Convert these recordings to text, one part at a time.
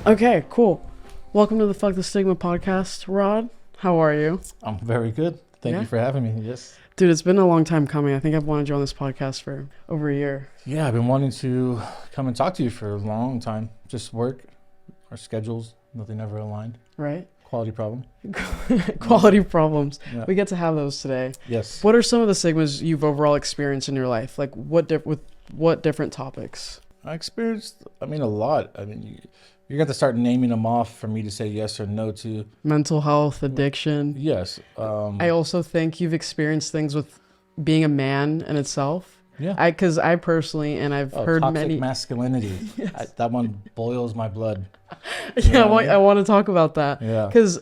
Okay, cool. Welcome to the Fuck the Stigma podcast, Rod. How are you? I'm very good. Thank you for having me. Yes. Dude, it's been a long time coming. I think I've wanted you on this podcast for over a year. Yeah, I've been wanting to come and talk to you for a long time. Just work, our schedules, nothing ever aligned. Right? Quality problem. Quality problems. Yeah. We get to have those today. Yes. What are some of the stigmas you've overall experienced in your life? Like what different topics? I experienced, a lot. You're going to start naming them off for me to say yes or no to. Mental health, addiction. Yes. I also think you've experienced things with being a man in itself. Yeah. Because I personally, and I've heard toxic many... masculinity. Yes. That one boils my blood. Yeah, I want to talk about that. Yeah. Because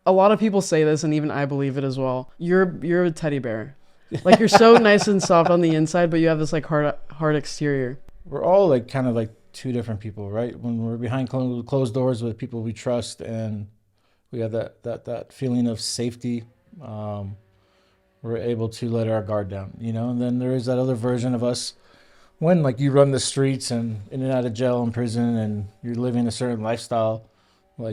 a lot of people say this, and even I believe it as well. You're a teddy bear. Like, you're so nice and soft on the inside, but you have this, like, hard exterior. We're all, kind of two different people, right? When we're behind closed doors with people we trust and we have that feeling of safety, we're able to let our guard down, and then there is that other version of us when you run the streets and in and out of jail and prison and you're living a certain lifestyle,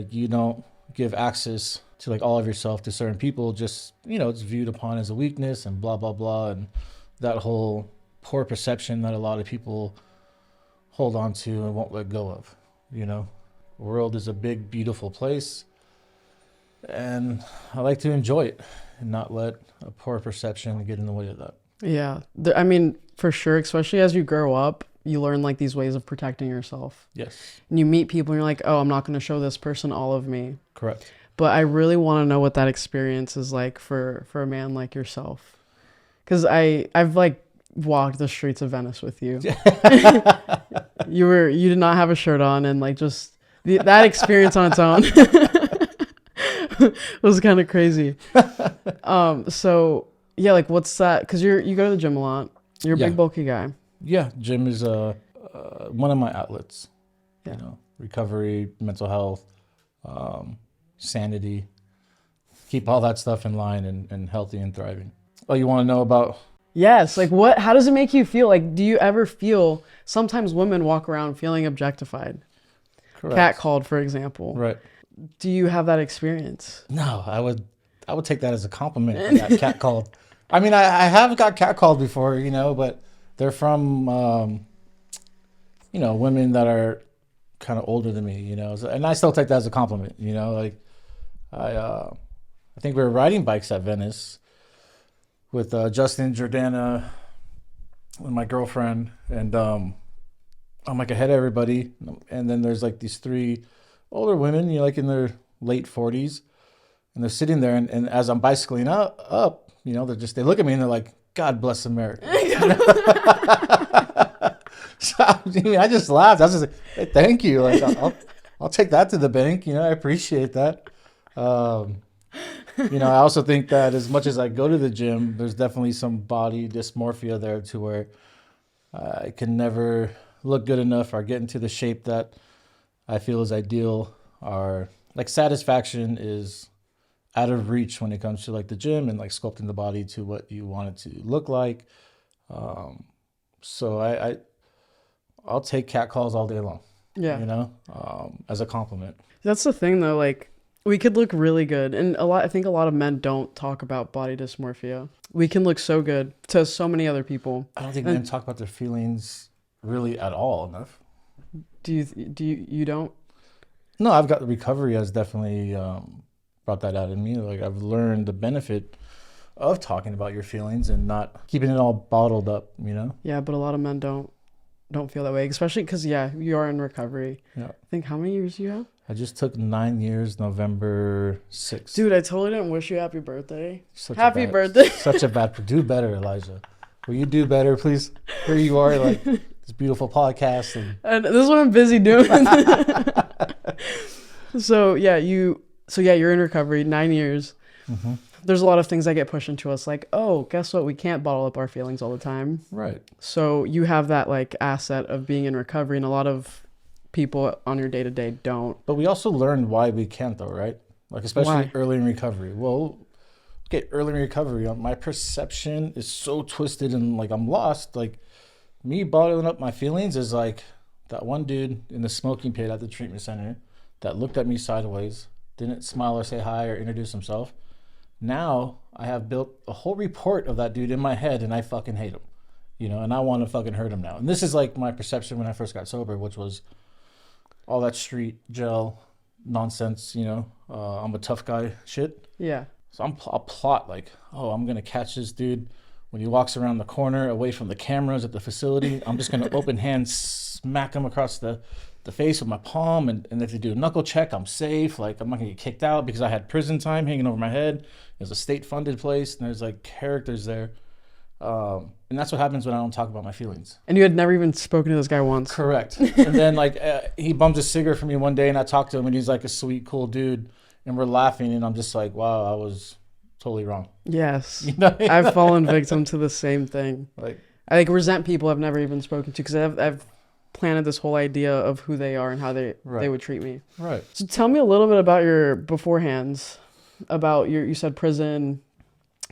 you don't give access to all of yourself to certain people, just it's viewed upon as a weakness and blah blah blah, and that whole poor perception that a lot of people hold on to and won't let go of. The world is a big, beautiful place, and I like to enjoy it and not let a poor perception get in the way of that. Yeah. For sure, especially as you grow up, you learn these ways of protecting yourself. Yes. And you meet people and you're like, oh, I'm not going to show this person all of me. Correct. But I really want to know what that experience is like for a man like yourself. Because I've walked the streets of Venice with you. You did not have a shirt on, and that experience on its own was kind of crazy. So yeah, what's that? Because you go to the gym a lot. You're a big bulky guy. Yeah, gym is one of my outlets. Yeah. Recovery, mental health, sanity. Keep all that stuff in line and healthy and thriving. Oh, you want to know about? Yes. How does it make you feel? Do you ever feel, sometimes women walk around feeling objectified? Correct. Catcalled, for example. Right. Do you have that experience? No, I would take that as a compliment if I got catcalled. I have got catcalled before, but they're from, women that are kind of older than me, and I still take that as a compliment, I think we were riding bikes at Venice with Justin, Jordana, and my girlfriend, and I'm ahead of everybody, and then there's these three older women, in their late 40s, and they're sitting there, and as I'm bicycling up, they look at me and they're like, "God bless America." So I just laughed. I was just like, "Hey, thank you. I'll take that to the bank. I appreciate that." I also think that as much as I go to the gym, there's definitely some body dysmorphia there to where I can never look good enough or get into the shape that I feel is ideal, or satisfaction is out of reach when it comes to the gym and sculpting the body to what you want it to look like. So I'll take catcalls all day long. Yeah. As a compliment. That's the thing though, we could look really good, and I think a lot of men don't talk about body dysmorphia. We can look so good to so many other people. I don't think men talk about their feelings really at all enough. Do you don't? No, I've got the recovery has definitely brought that out in me. I've learned the benefit of talking about your feelings and not keeping it all bottled up, Yeah, but a lot of men don't feel that way, especially because you are in recovery. Yeah. I think, how many years do you have? I just took 9 years, November 6th. Dude, I totally didn't wish you happy birthday. Happy birthday. Such a bad, do better, Elijah. Will you do better, please? Here you are, this beautiful podcast. And this is what I'm busy doing. So you're in recovery, 9 years. Mm-hmm. There's a lot of things that get pushed into us, oh, guess what? We can't bottle up our feelings all the time. Right. So you have that asset of being in recovery, and a lot of people on your day-to-day don't. But we also learned why we can't, though, right? Especially early in recovery. Well, early in recovery, my perception is so twisted and I'm lost. Me bottling up my feelings is that one dude in the smoking pit at the treatment center that looked at me sideways, didn't smile or say hi or introduce himself. Now I have built a whole report of that dude in my head, and I fucking hate him, you know, and I want to fucking hurt him now. And this is like my perception when I first got sober, which was all that street gel nonsense, you know, I'm a tough guy shit. Yeah. So I'll plot like, oh, I'm going to catch this dude when he walks around the corner away from the cameras at the facility. I'm just going to open hand smack him across the face with my palm. And if they do a knuckle check, I'm safe. Like, I'm not going to get kicked out because I had prison time hanging over my head. It was a state-funded place, and there's like characters there. And that's what happens when I don't talk about my feelings. And you had never even spoken to this guy once. Correct. And then like he bums a cigarette for me one day, and I talk to him, and he's like a sweet, cool dude. And we're laughing, and I'm just like, wow, I was totally wrong. Yes. You know? I've fallen victim to the same thing. Like, I like resent people I've never even spoken to because I've planted this whole idea of who they are and how they would treat me. right. So tell me a little bit about your beforehands, about you said prison,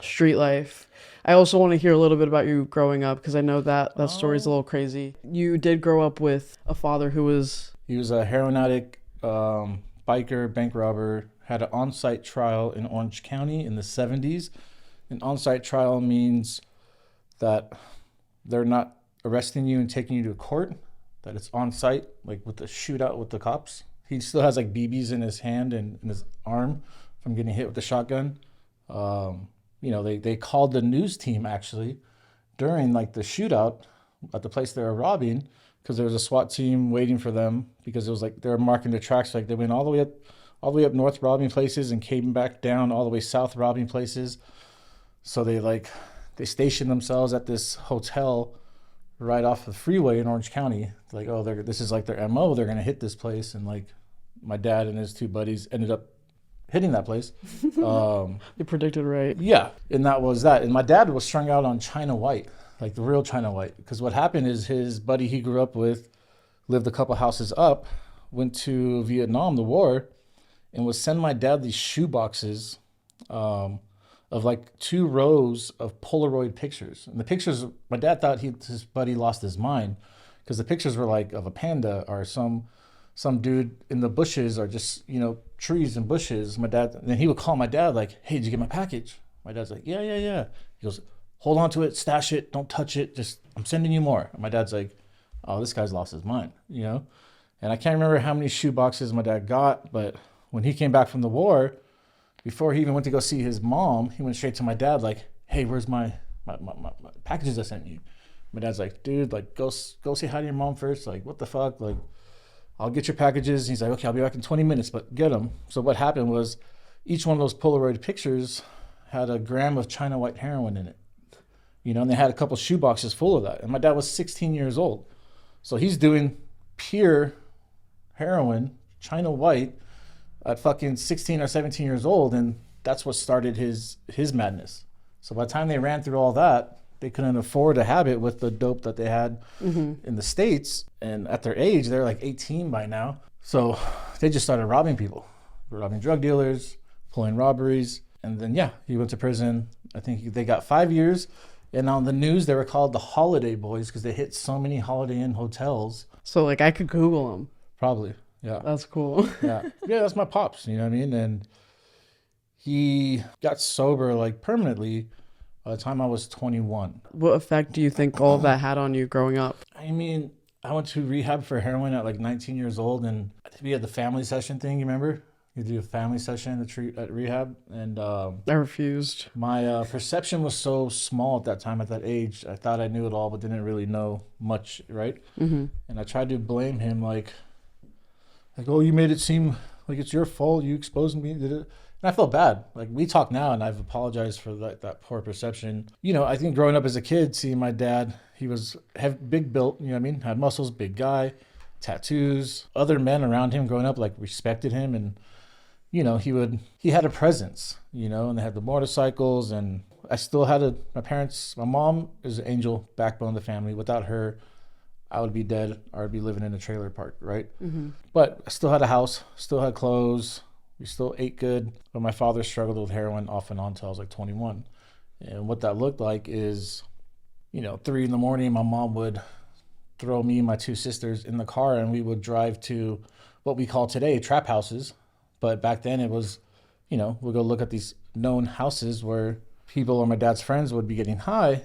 street life. I also want to hear a little bit about you growing up because I know that story's a little crazy. You did grow up with a father who was... He was a heroin addict, biker, bank robber, had an on-site trial in Orange County in the 70s. An on-site trial means that they're not arresting you and taking you to court, that it's on-site, like with the shootout with the cops. He still has like BBs in his hand and in his arm from getting hit with the shotgun. You know, they called the news team actually during like the shootout at the place they were robbing because there was a SWAT team waiting for them because it was like they were marking the tracks. Like they went all the way up north robbing places and came back down all the way south robbing places. So they stationed themselves at this hotel right off the freeway in Orange County. Like, oh, this is like their MO. They're gonna hit this place, and like my dad and his two buddies ended up hitting that place. You predicted right. Yeah, and that was that. And my dad was strung out on China White, like the real China White. Because what happened is his buddy he grew up with lived a couple houses up, went to Vietnam, the war, and would send my dad these shoe boxes of like 2 rows of Polaroid pictures. And the pictures, my dad thought his buddy lost his mind because the pictures were like of a panda or some dude in the bushes or just, you know, trees and bushes. My dad, and then he would call my dad like, hey, did you get my package? My dad's like, yeah. He goes, hold on to it, stash it, don't touch it. Just, I'm sending you more. And my dad's like, oh, this guy's lost his mind, you know? And I can't remember how many shoe boxes my dad got, but when he came back from the war, before he even went to go see his mom, he went straight to my dad like, hey, where's my packages I sent you? My dad's like, dude, like, go say hi to your mom first. Like, what the fuck? Like, I'll get your packages. He's like, okay, I'll be back in 20 minutes, but get them. So what happened was each one of those Polaroid pictures had a gram of China White heroin in it, you know, and they had a couple shoe boxes full of that. And my dad was 16 years old. So he's doing pure heroin, China White, at fucking 16 or 17 years old. And that's what started his madness. So by the time they ran through all that, they couldn't afford to have it with the dope that they had in the States. And at their age, they're like 18 by now. So they just started robbing people, robbing drug dealers, pulling robberies. And then, yeah, he went to prison. I think they got 5 years. And on the news, they were called the Holiday Boys because they hit so many Holiday Inn hotels. So like I could Google them. Probably, yeah. That's cool. Yeah, that's my pops, you know what I mean? And he got sober like permanently by the time I was 21. What effect do you think all of that had on you growing up? I mean, I went to rehab for heroin at like 19 years old, and we had the family session thing, you remember? You do a family session at rehab, and I refused. My perception was so small at that time, at that age. I thought I knew it all, but didn't really know much, right? Mm-hmm. And I tried to blame him, like, oh, you made it seem like it's your fault. You exposed me. Did it? And I felt bad. Like, we talk now, and I've apologized for that poor perception. You know, I think growing up as a kid, seeing my dad, he was big built, you know what I mean? Had muscles, big guy, tattoos. Other men around him growing up, like, respected him, and you know, he had a presence, you know, and they had the motorcycles, and I still had my mom is an angel, backbone of the family. Without her, I would be dead, or I'd be living in a trailer park, right? Mm-hmm. But I still had a house, still had clothes, we still ate good, but my father struggled with heroin off and on until I was like 21. And what that looked like is, you know, 3 a.m, my mom would throw me and my 2 sisters in the car, and we would drive to, what we call today trap houses. But back then it was, we'll go look at these known houses where people or my dad's friends would be getting high,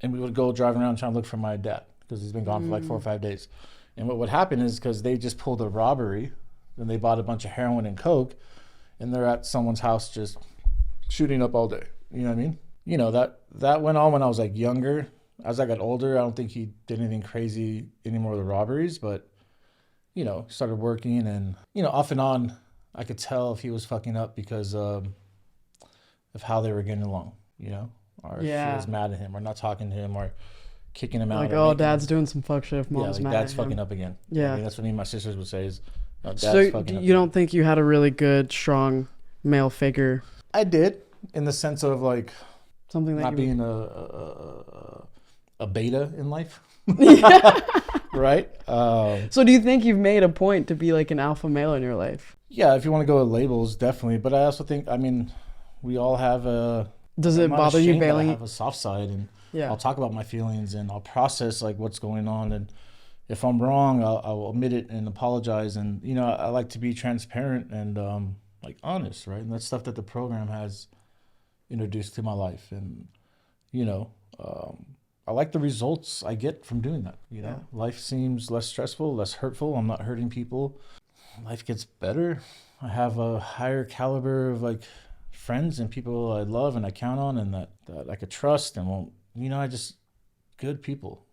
and we would go driving around trying to look for my dad because he's been gone for like 4 or 5 days. And what would happen is because they just pulled a robbery and they bought a bunch of heroin and coke, and they're at someone's house just shooting up all day. You know what I mean? That went on when I was like younger. As I got older, I don't think he did anything crazy anymore with the robberies, but started working, and off and on, I could tell if he was fucking up because of how they were getting along, or if she was mad at him or not talking to him or kicking him out. Like, oh, dad's doing some fuck shit if mom's mad at him. Dad's fucking up again. Yeah. That's what me and my sisters would say is, dad's so fucking up you don't think you had a really good, strong male figure? I did, in the sense of like something that not being a beta in life. Right? So do you think you've made a point to be like an alpha male in your life? Yeah, if you want to go with labels, definitely. But I also think, we all have Does it bother you bailing? I have a soft side, and I'll talk about my feelings, and I'll process like what's going on, and if I'm wrong, I'll admit it and apologize. And I like to be transparent and like honest, right? And that's stuff that the program has introduced to my life, and I like the results I get from doing that. Life seems less stressful, less hurtful. I'm not hurting people. Life gets better. I have a higher caliber of like friends and people I love and I count on, and that I could trust, and won't, good people.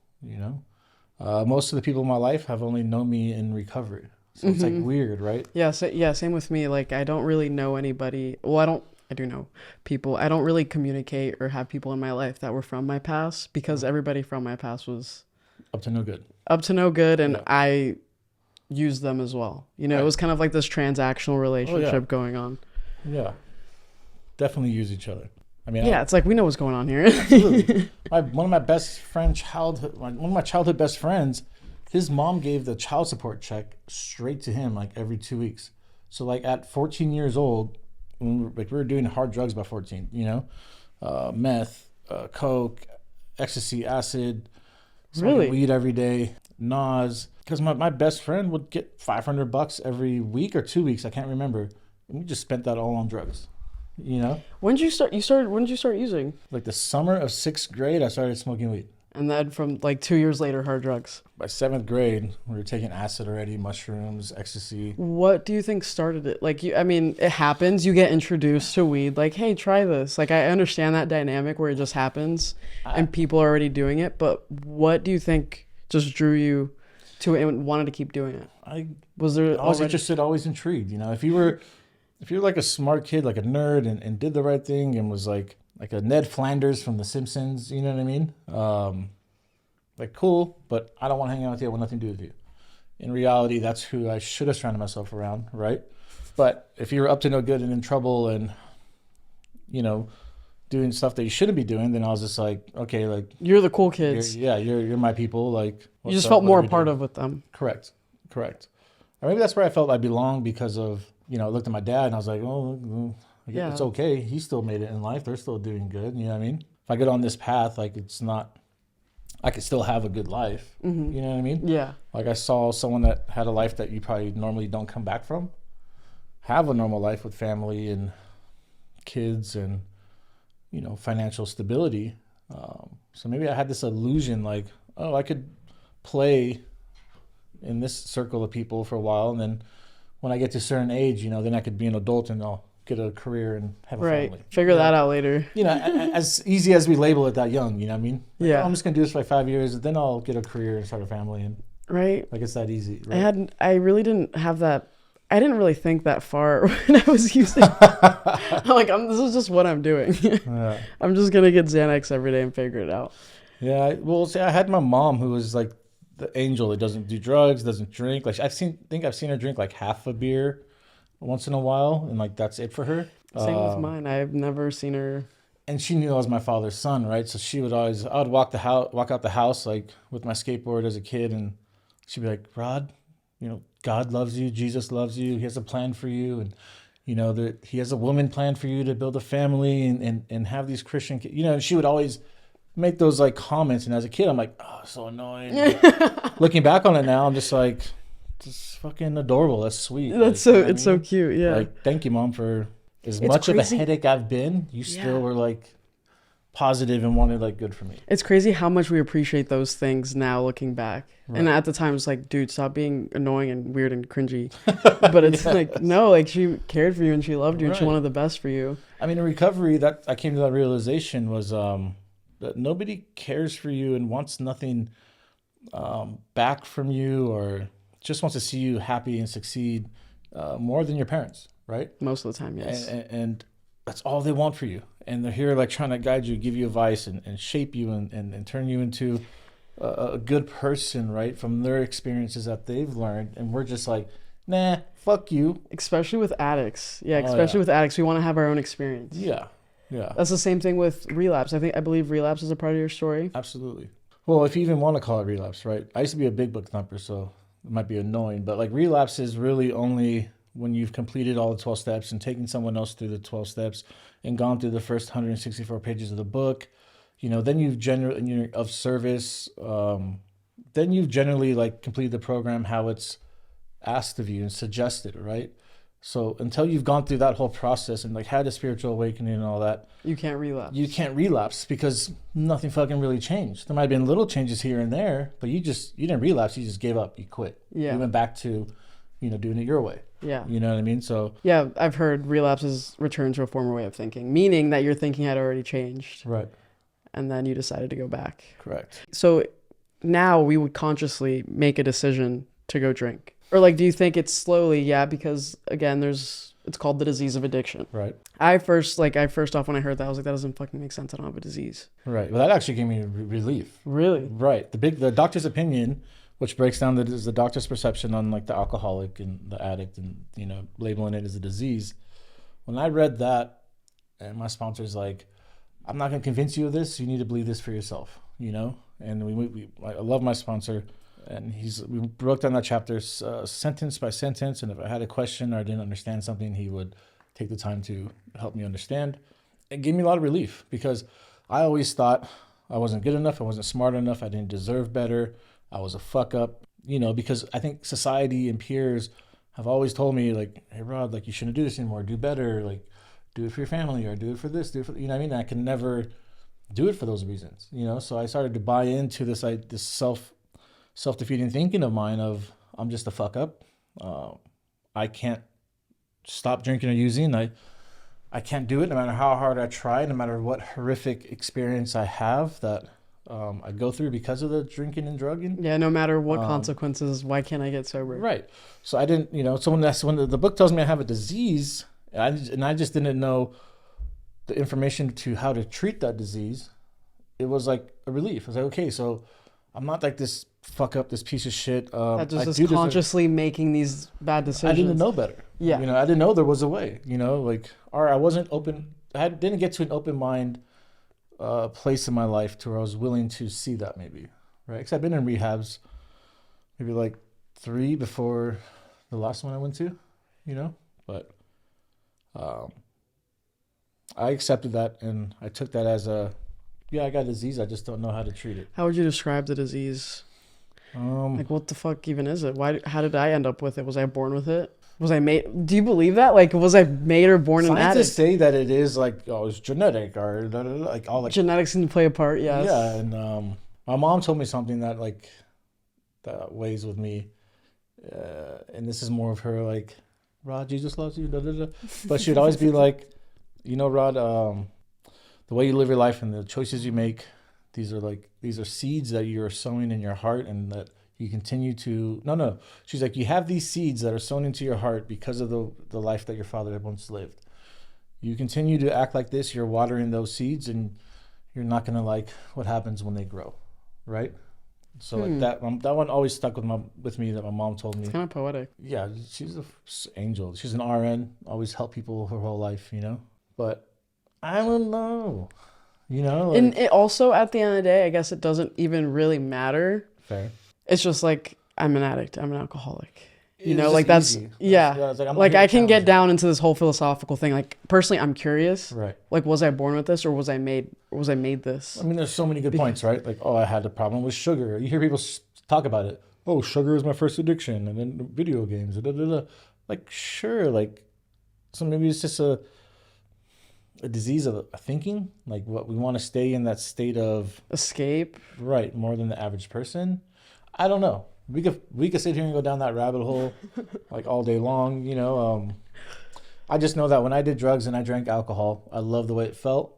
Most of the people in my life have only known me in recovery, so it's like weird, right? Yeah. Same with me. Like, I don't really know anybody. Well, I do know people. I don't really communicate or have people in my life that were from my past, because everybody from my past was up to no good. And I used them as well. It was kind of like this transactional relationship going on. Yeah. Definitely use each other. It's like we know what's going on here. Absolutely. One of my childhood best friends, his mom gave the child support check straight to him like every 2 weeks. So like at 14 years old, when we were doing hard drugs by 14, meth, coke, ecstasy, acid, smoking weed every day, NOS. Because my best friend would get $500 every week or 2 weeks, I can't remember. And we just spent that all on drugs. When did you start using? Like the summer of 6th grade, I started smoking weed. And then from like 2 years later, hard drugs. By 7th grade, we were taking acid already, mushrooms, ecstasy. What do you think started it? Like, it happens. You get introduced to weed. Like, hey, try this. Like, I understand that dynamic where it just happens and people are already doing it. But what do you think just drew you to it and wanted to keep doing it? I was interested, always intrigued. If you were like a smart kid, like a nerd, and did the right thing and was like a Ned Flanders from The Simpsons, you know what I mean? Like, cool, but I don't want to hang out with you. I want nothing to do with you. In reality, that's who I should have surrounded myself around, right? But if you're up to no good and in trouble and, doing stuff that you shouldn't be doing, then I was just like, okay, like... You're the cool kids. You're my people. Like, you just felt more a part of with them. Correct. Or maybe that's where I felt I belonged because of, I looked at my dad and I was like, oh, it's okay. He still made it in life. They're still doing good. You know what I mean? If I get on this path, like, it's not... I could still have a good life. Mm-hmm. You know what I mean? Yeah. Like, I saw someone that had a life that you probably normally don't come back from, have a normal life with family and kids and, financial stability. So maybe I had this illusion like, oh, I could play in this circle of people for a while. And then when I get to a certain age, then I could be an adult and I'll get a career and have a family. Figure that out later. As easy as we label it that young, you know what I mean? Like, yeah. I'm just going to do this for like 5 years, and then I'll get a career and start a family. And like, it's that easy. Right? I really didn't have that. I didn't really think that far when I was using. I'm like, this is just what I'm doing. Yeah. I'm just going to get Xanax every day and figure it out. Yeah. I had my mom who was like the angel that doesn't do drugs, doesn't drink. Like, I've seen her drink like half a beer once in a while, and like that's it for her. Same with mine. I've never seen her. And she knew I was my father's son, right? So she would always, I would walk out the house like with my skateboard as a kid, and she'd be like, Rod, God loves you, Jesus loves you, he has a plan for you, and he has a woman plan for you to build a family and have these Christian kids. And she would always make those like comments, and as a kid I'm like, oh, so annoying. Looking back on it now, I'm just like, just fucking adorable. That's sweet. That's like, so, it's so cute. Yeah. Like, thank you, Mom, for as It's much crazy. of a headache I've been. You still were like positive and wanted like good for me. It's crazy how much we appreciate those things now looking back. Right. And at the time, it's like, dude, stop being annoying and weird and cringy. But it's like, no, like she cared for you and she loved you and she wanted the best for you. I mean, in recovery, that I came to that realization was that nobody cares for you and wants nothing back from you, or just wants to see you happy and succeed more than your parents, right? Most of the time, yes. And that's all they want for you. And they're here like trying to guide you, give you advice, and shape you and turn you into a good person, right? From their experiences that they've learned. And we're just like, nah, fuck you. Especially with addicts. Yeah, especially with addicts, we want to have our own experience. Yeah. That's the same thing with relapse. I believe relapse is a part of your story. Absolutely. Well, if you even want to call it relapse, right? I used to be a big book thumper, so it might be annoying, but like relapse is really only when you've completed all the 12 steps and taken someone else through the 12 steps and gone through the first 164 pages of the book, then you've generally of service. Then you've generally like completed the program how it's asked of you and suggested, right? So until you've gone through that whole process and like had a spiritual awakening and all that, you can't relapse. You can't relapse because nothing fucking really changed. There might have been little changes here and there, but you didn't relapse. You just gave up. You quit. Yeah. You went back to, doing it your way. Yeah. You know what I mean? So yeah, I've heard relapse is return to a former way of thinking, meaning that your thinking had already changed. Right. And then you decided to go back. Correct. So now we would consciously make a decision to go drink. Or like, do you think it's slowly? Yeah, because again, it's called the disease of addiction. Right. First off, when I heard that, I was like, that doesn't fucking make sense. I don't have a disease. Right. Well, that actually gave me relief. Really? Right. The doctor's opinion, which breaks down the doctor's perception on like the alcoholic and the addict and, labeling it as a disease. When I read that, and my sponsor's like, I'm not going to convince you of this. You need to believe this for yourself, And I love my sponsor. And we broke down that chapter sentence by sentence. And if I had a question or I didn't understand something, he would take the time to help me understand. It gave me a lot of relief because I always thought I wasn't good enough. I wasn't smart enough. I didn't deserve better. I was a fuck up, because I think society and peers have always told me like, hey, Rod, like you shouldn't do this anymore. Do better. Like do it for your family or do it for this, do it for, what I mean? I can never do it for those reasons, So I started to buy into this self-defeating thinking of mine of I'm just a fuck up. I can't stop drinking or using. I can't do it no matter how hard I try, no matter what horrific experience I have that I go through because of the drinking and drugging. Yeah, no matter what consequences, why can't I get sober? Right. So I didn't, so when the book tells me I have a disease and I just didn't know the information to how to treat that disease, it was like a relief. I was like, okay, so I'm not like this fuck up, this piece of shit. That just is consciously making these bad decisions. I didn't know better. Yeah. I didn't know there was a way, or I wasn't open. I didn't get to an open mind place in my life to where I was willing to see that maybe, right? Because I've been in rehabs, maybe like 3 before the last one I went to, but I accepted that and I took that as I got a disease. I just don't know how to treat it. How would you describe the disease? Like, what the fuck even is it? How did I end up with it? Was I born with it? Was I made? Do you believe that? Like, was I made or born an addict? Scientists say that it is like, it's genetic or like all like genetics can play a part. Yes. Yeah, and my mom told me something that like that weighs with me, and this is more of her like, Rod, Jesus loves you, but she'd always be like, Rod, the way you live your life and the choices you make, these are seeds that you're sowing in your heart and that you continue to, she's like, you have these seeds that are sown into your heart because of the life that your father had once lived. You continue to act like this, you're watering those seeds and you're not going to like what happens when they grow, right? So like that one always stuck with me that my mom told me. It's kind of poetic. Yeah, she's an angel. She's an RN, always helped people her whole life, But I don't know, and it also, at the end of the day, I guess it doesn't even really matter. Fair. It's just like, I'm an addict. I'm an alcoholic. Like that's easy. Yeah. Like I can get down into this whole philosophical thing. Like personally, I'm curious. Right. Like, was I born with this, or was I made this? I mean, there's so many good points, right? Like, I had a problem with sugar. You hear people talk about it. oh, sugar is my first addiction, and then video games, da, da, da. Like, sure, like, so maybe it's just a disease of thinking, like what we want to stay in that state of Escape. right more than the average person. I don't know. We could sit here and go down that rabbit hole like all day long, you know. I just know that when I did drugs and I drank alcohol, I loved the way it felt,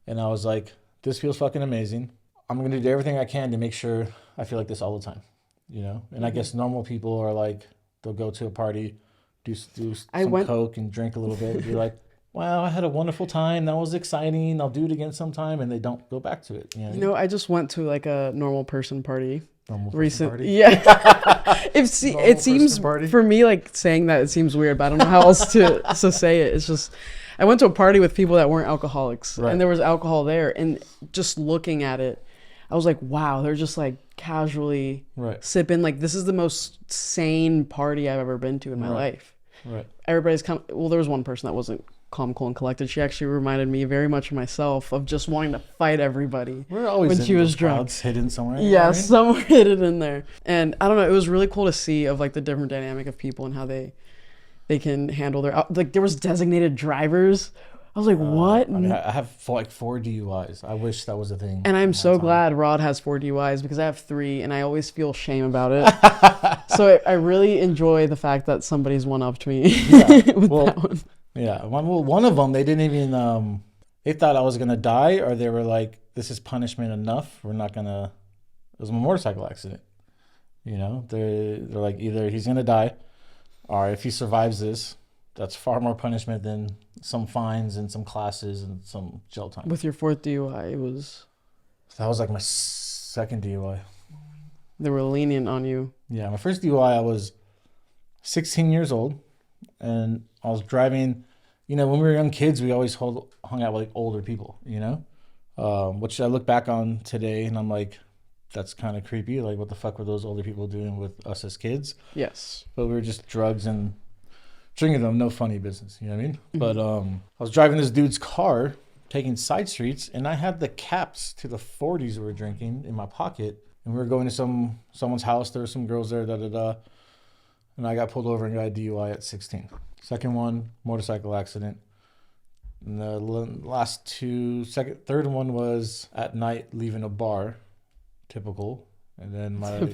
and I was like, this feels fucking amazing. I'm gonna do everything I can to make sure I feel like this all the time, you know. And I guess normal people are like, they'll go to a party, do some coke and drink a little bit, and be like, wow, I had a wonderful time. That was exciting. I'll do it again sometime, and they don't go back to it. You know, I just went to like a normal person party. Party? Yeah. It seems for me, like saying that, it seems weird, but I don't know how else to say it. It's just, I went to a party with people that weren't alcoholics, and there was alcohol there, and just looking at it, I was like, wow, they're just like casually sipping. Like, this is the most sane party I've ever been to in my life. Right. Everybody's there was one person that wasn't calm, cool, and collected. She actually reminded me very much of myself, of just wanting to fight everybody. We're always when she was drunk, hidden somewhere. Yeah, somewhere hidden in there. And I don't know, it was really cool to see of like the different dynamic of people and how they can handle their, like there was designated drivers. I was like, what? I mean, I have like 4 DUIs. I wish that was a thing. And I'm so glad Rod has 4 DUIs because I have 3, and I always feel shame about it. So I really enjoy the fact that somebody's one-upped me with that one. Yeah, one of them, they didn't even, they thought I was going to die, or they were like, this is punishment enough. We're not going to, it was a motorcycle accident. You know, they're like, either he's going to die, or if he survives this, that's far more punishment than some fines and some classes and some jail time. With your 4th DUI, that was like my 2nd DUI. They were lenient on you. Yeah, my first DUI, I was 16 years old, and I was driving. You know, when we were young kids, we always hung out with like older people, you know, which I look back on today and I'm like, that's kind of creepy. Like, what the fuck were those older people doing with us as kids? Yes. But we were just drugs and drinking them, no funny business, you know what I mean? Mm-hmm. But I was driving this dude's car, taking side streets, and I had the caps to the 40s we were drinking in my pocket, and we were going to someone's house. There were some girls there, and I got pulled over and got a DUI at 16. Second one, motorcycle accident. And the last 2, third one was at night leaving a bar, typical. And then my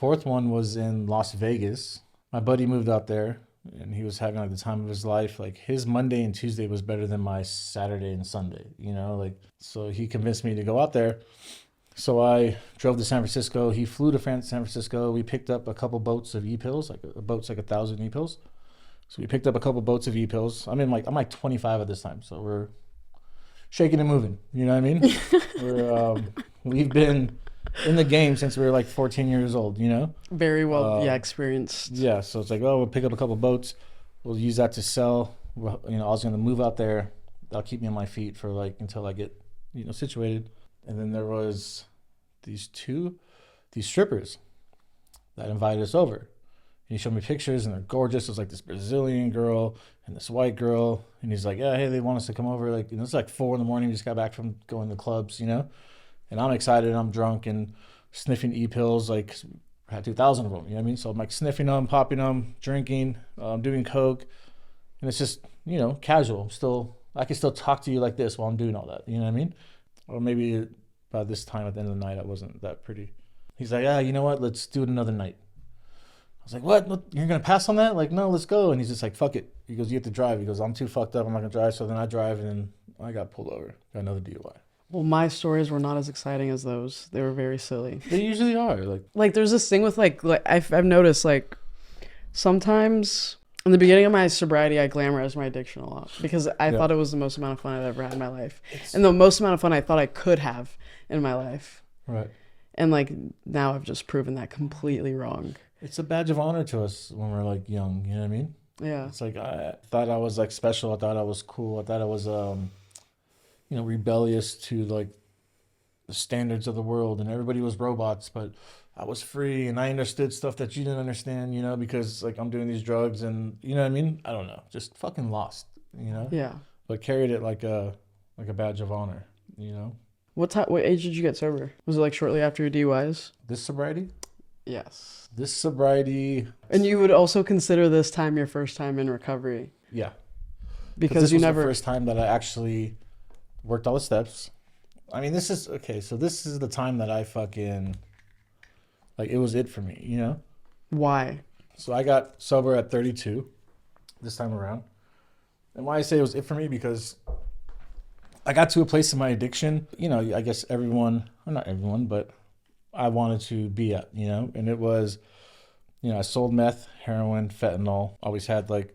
4th one was in Las Vegas. My buddy moved out there, and he was having like the time of his life. Like, his Monday and Tuesday was better than my Saturday and Sunday, you know, like, so he convinced me to go out there. So I drove to San Francisco. He flew to San Francisco. We picked up a couple boats of e-pills, like a boat's like 1,000 e-pills. So we picked up a couple boats of e-pills. I'm like 25 at this time, so we're shaking and moving. You know what I mean? We've been in the game since we were like 14 years old, you know? Very well, experienced. Yeah, so it's like, oh, we'll pick up a couple boats. We'll use that to sell. You know, I was going to move out there. That'll keep me on my feet for like until I get, you know, situated. And then there was these strippers that invited us over. And he showed me pictures, and they're gorgeous. It was like this Brazilian girl and this white girl. And he's like, yeah, hey, they want us to come over. Like, you know, it's like 4 a.m. We just got back from going to clubs, you know? And I'm excited. I'm drunk and sniffing e-pills. Like, I had 2,000 of them, you know what I mean? So I'm like sniffing them, popping them, drinking, doing coke. And it's just, you know, casual. I can still talk to you like this while I'm doing all that. You know what I mean? Or maybe by this time at the end of the night, I wasn't that pretty. He's like, yeah, you know what? Let's do it another night. I was like, what? You're going to pass on that? Like, no, let's go. And he's just like, fuck it. He goes, you have to drive. He goes, I'm too fucked up. I'm not going to drive. So then I drive, and then I got pulled over. Got another DUI. Well, my stories were not as exciting as those. They were very silly. They usually are. Like there's this thing with like I've noticed, like, sometimes in the beginning of my sobriety, I glamorized my addiction a lot because I thought it was the most amount of fun I'd ever had in my life. And the most amount of fun I thought I could have in my life. Right. And like now I've just proven that completely wrong. It's a badge of honor to us when we're like young, you know what I mean? Yeah. It's like I thought I was like special. I thought I was cool. I thought I was you know, rebellious to like the standards of the world, and everybody was robots, but I was free and I understood stuff that you didn't understand, you know, because like I'm doing these drugs, and you know what I mean? I don't know, just fucking lost, you know? Yeah. But carried it like a badge of honor, you know? What age did you get sober? Was it like shortly after your DUIs? This sobriety? Yes. This sobriety. And you would also consider this time your first time in recovery? Yeah. Because this you was never... the first time that I actually worked all the steps. I mean, this is, okay, so this is the time that I fucking, like, it was it for me, you know? Why? So I got sober at 32 this time around. And why I say it was it for me, because I got to a place in my addiction, you know, I guess everyone, well, not everyone, but I wanted to be at, you know? And it was, you know, I sold meth, heroin, fentanyl, always had like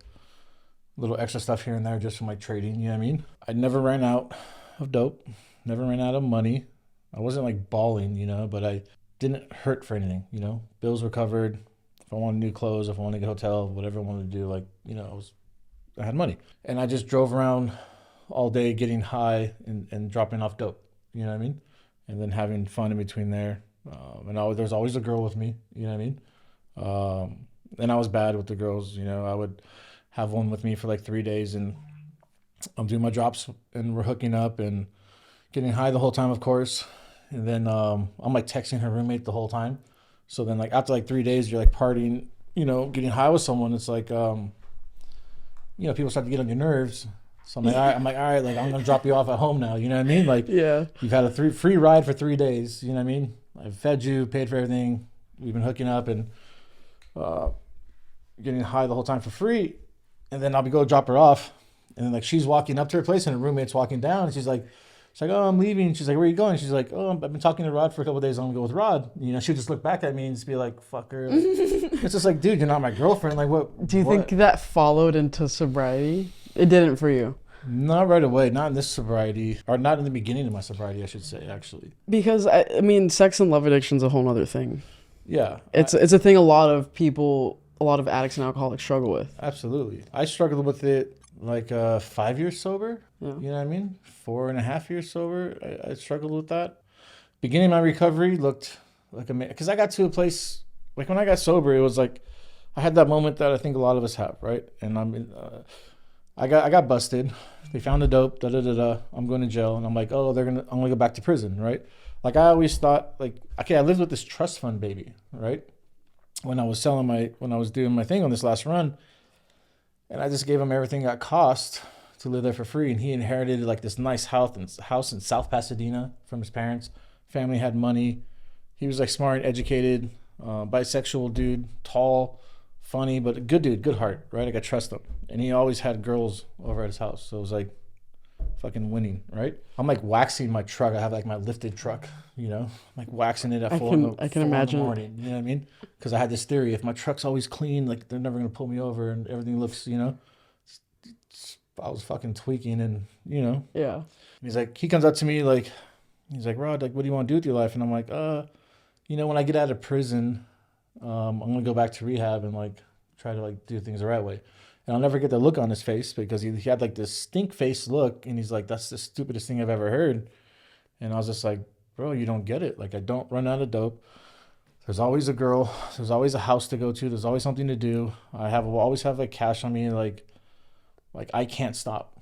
little extra stuff here and there just from like trading, you know what I mean? I never ran out of dope, never ran out of money. I wasn't like balling, you know, but I didn't hurt for anything, you know? Bills were covered. If I wanted new clothes, if I wanted to get a hotel, whatever I wanted to do, like, you know, I had money. And I just drove around all day getting high and dropping off dope, you know what I mean? And then having fun in between there. There was always a girl with me, you know what I mean? And I was bad with the girls, you know. I would have one with me for like 3 days, and I'm doing my drops and we're hooking up and getting high the whole time, of course. And then I'm like texting her roommate the whole time. So then like after like 3 days, you're like partying, you know, getting high with someone. It's like, you know, people start to get on your nerves. So I'm like, all right, like I'm gonna drop you off at home now. You know what I mean? Like, yeah, you've had a free ride for 3 days. You know what I mean? I've fed you, paid for everything. We've been hooking up and getting high the whole time for free. And then I'll be go drop her off, and then like she's walking up to her place and her roommate's walking down, and she's like, oh, I'm leaving. She's like, where are you going? She's like, oh, I've been talking to Rod for a couple of days. I'm gonna go with Rod. You know, she'll just look back at me and just be like, fuck her. Like, it's just like, dude, you're not my girlfriend. Like, what? Do you think that followed into sobriety? It didn't for you. Not right away. Not in this sobriety, or not in the beginning of my sobriety, I should say, actually. Because I mean, sex and love addiction is a whole other thing. Yeah, it's a thing a lot of people, a lot of addicts and alcoholics struggle with. Absolutely. I struggled with it like 5 years sober. Yeah. You know what I mean? 4.5 years sober. I struggled with that. Beginning of my recovery looked like because I got to a place, like when I got sober, it was like I had that moment that I think a lot of us have, right? And I got busted. They found the dope. I'm going to jail, and I'm like, oh, I'm gonna go back to prison, right? Like I always thought, like, okay, I lived with this trust fund baby, right? When I was doing my thing on this last run, and I just gave him everything that cost to live there for free, and he inherited like this nice house in South Pasadena from his parents. Family had money. He was like smart and educated, bisexual dude, tall, funny, but a good dude, good heart, right? Like I trust him. And he always had girls over at his house, so it was like fucking winning, right? I'm like waxing my truck. I have like my lifted truck, you know, like waxing it at 4 in the morning. You know what I mean? Because I had this theory: if my truck's always clean, like they're never gonna pull me over, and everything looks, you know. I was fucking tweaking, and you know. Yeah. And he's like, he comes up to me like, he's like, Rod, like, what do you want to do with your life? And I'm like, you know, when I get out of prison, I'm gonna go back to rehab and like try to like do things the right way. And I'll never get the look on his face because he had like this stink face look, and he's like, that's the stupidest thing I've ever heard. And I was just like, bro, you don't get it. Like, I don't run out of dope. There's always a girl. There's always a house to go to. There's always something to do. Always have like cash on me. Like I can't stop.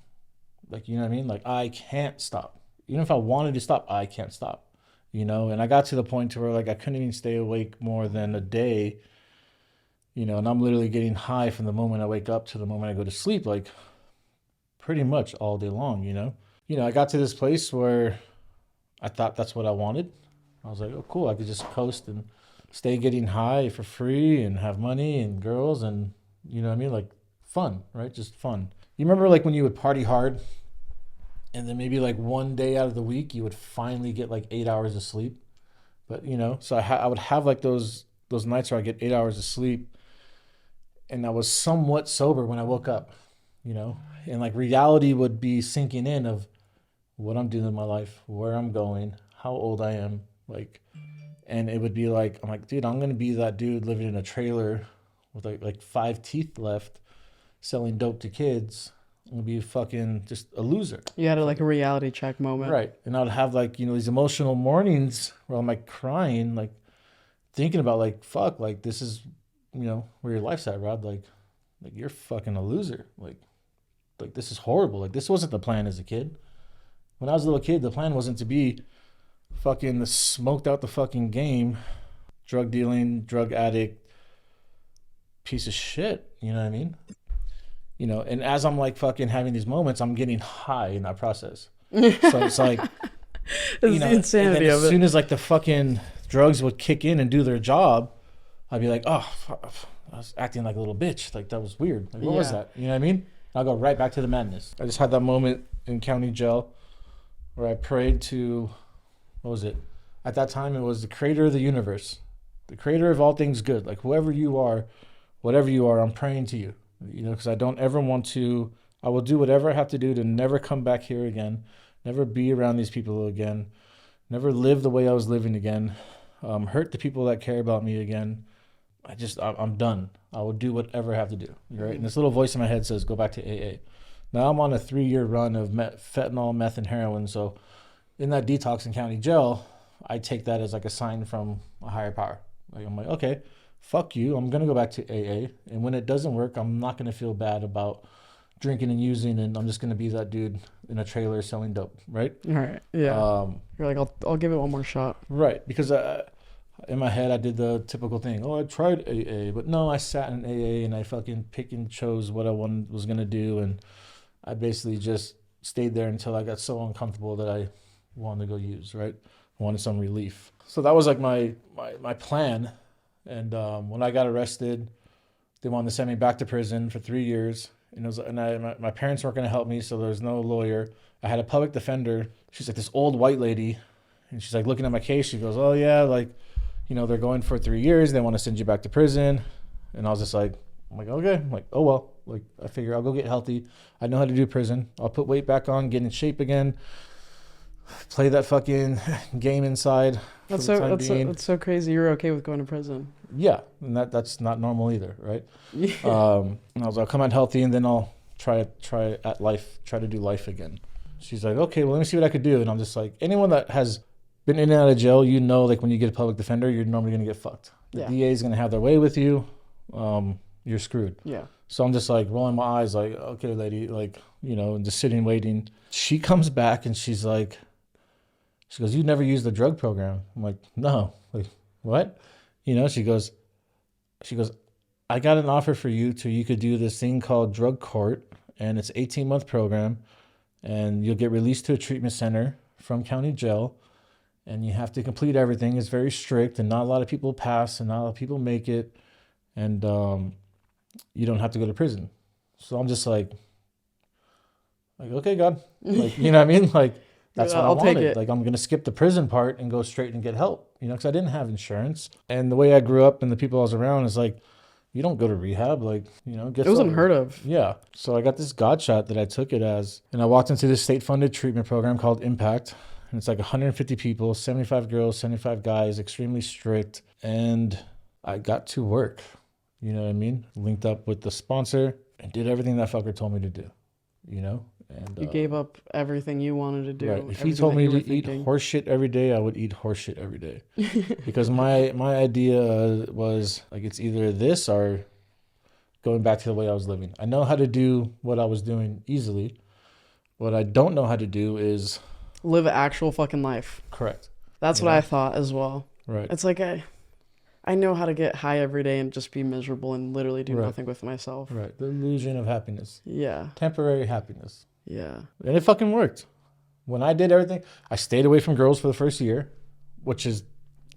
Like, you know what I mean? Like, I can't stop. Even if I wanted to stop, I can't stop. You know? And I got to the point to where like I couldn't even stay awake more than a day. You know, and I'm literally getting high from the moment I wake up to the moment I go to sleep, like pretty much all day long, you know? You know, I got to this place where I thought that's what I wanted. I was like, oh, cool. I could just coast and stay getting high for free and have money and girls and, you know what I mean? Like fun, right? Just fun. You remember like when you would party hard and then maybe like one day out of the week, you would finally get like 8 hours of sleep. But, you know, so I would have like those nights where I get 8 hours of sleep. And I was somewhat sober when I woke up, you know, and like reality would be sinking in of what I'm doing in my life, where I'm going, how old I am, like, and it would be like, I'm like, dude, I'm going to be that dude living in a trailer with like 5 teeth left, selling dope to kids. I'm going to be fucking just a loser. You had like a reality check moment. Right. And I would have like, you know, these emotional mornings where I'm like crying, like thinking about like, fuck, like this is, you know, where your life's at, Rod. Like you're fucking a loser. Like this is horrible. Like this wasn't the plan as a kid. When I was a little kid, the plan wasn't to be fucking smoked out the fucking game, drug dealing, drug addict, piece of shit. You know what I mean? You know, and as I'm like fucking having these moments, I'm getting high in that process. So it's like, it's the insanity and then of it. as soon as like the fucking drugs would kick in and do their job, I'd be like, oh, I was acting like a little bitch. Like, that was weird. Like, what was that? You know what I mean? I'll go right back to the madness. I just had that moment in county jail where I prayed to, what was it? At that time, it was the creator of the universe, the creator of all things good. Like, whoever you are, whatever you are, I'm praying to you. You know, because I don't ever want to, I will do whatever I have to do to never come back here again, never be around these people again, never live the way I was living again, hurt the people that care about me again. I'm done. I will do whatever I have to do, right? And this little voice in my head says, go back to AA. Now I'm on a 3-year run of fentanyl, meth, and heroin. So in that detox in county jail, I take that as like a sign from a higher power. Like, I'm like, okay, fuck you. I'm going to go back to AA. And when it doesn't work, I'm not going to feel bad about drinking and using, and I'm just going to be that dude in a trailer selling dope, right? All right. Yeah. You're like, I'll give it one more shot. Right. Because in my head, I did the typical thing. Oh, I tried AA, but no, I sat in AA and I fucking picked and chose what I was going to do. And I basically just stayed there until I got so uncomfortable that I wanted to go use, right? I wanted some relief. So that was like my plan. And when I got arrested, they wanted to send me back to prison for 3 years. And my parents weren't going to help me, so there was no lawyer. I had a public defender. She's like this old white lady. And she's like looking at my case. She goes, oh, yeah, like, you know, they're going for 3 years. They want to send you back to prison. And I was just like, I'm like, okay. I'm like, oh, well, like, I figure I'll go get healthy. I know how to do prison. I'll put weight back on, get in shape again, play that fucking game inside. That's so crazy. You're okay with going to prison. Yeah. And that's not normal either, right? Yeah. I was like, I'll come out healthy and then I'll try to do life again. She's like, okay, well, let me see what I could do. And I'm just like, anyone that has been in and out of jail, you know, like when you get a public defender, you're normally going to get fucked. The DA is going to have their way with you. You're screwed. Yeah. So I'm just like rolling my eyes like, okay, lady, like, you know, and just sitting, waiting. She comes back and she goes, you never used the drug program. I'm like, no. Like, what? You know, she goes, I got an offer for you you could do this thing called drug court, and it's 18-month program, and you'll get released to a treatment center from county jail, and you have to complete everything. It's very strict, and not a lot of people pass, and not a lot of people make it, and you don't have to go to prison. So I'm just like, okay, God. Like, you know what I mean? Like, that's what I wanted. Take it. Like, I'm going to skip the prison part and go straight and get help, you know, because I didn't have insurance. And the way I grew up and the people I was around is like, you don't go to rehab, like, you know, get it was unheard of. Yeah. So I got this God shot that I took it as, and I walked into this state-funded treatment program called Impact. And it's like 150 people, 75 girls, 75 guys, extremely strict. And I got to work, you know what I mean? Linked up with the sponsor and did everything that fucker told me to do, you know? And you gave up everything you wanted to do. Right. If he told me to eat horse shit every day, I would eat horse shit every day. Because my idea was like, it's either this or going back to the way I was living. I know how to do what I was doing easily. What I don't know how to do is live an actual fucking life. Correct. That's what I thought as well. Right. It's like I know how to get high every day and just be miserable and literally do nothing with myself. Right. The illusion of happiness. Yeah. Temporary happiness. Yeah. And it fucking worked. When I did everything, I stayed away from girls for the first year, which is,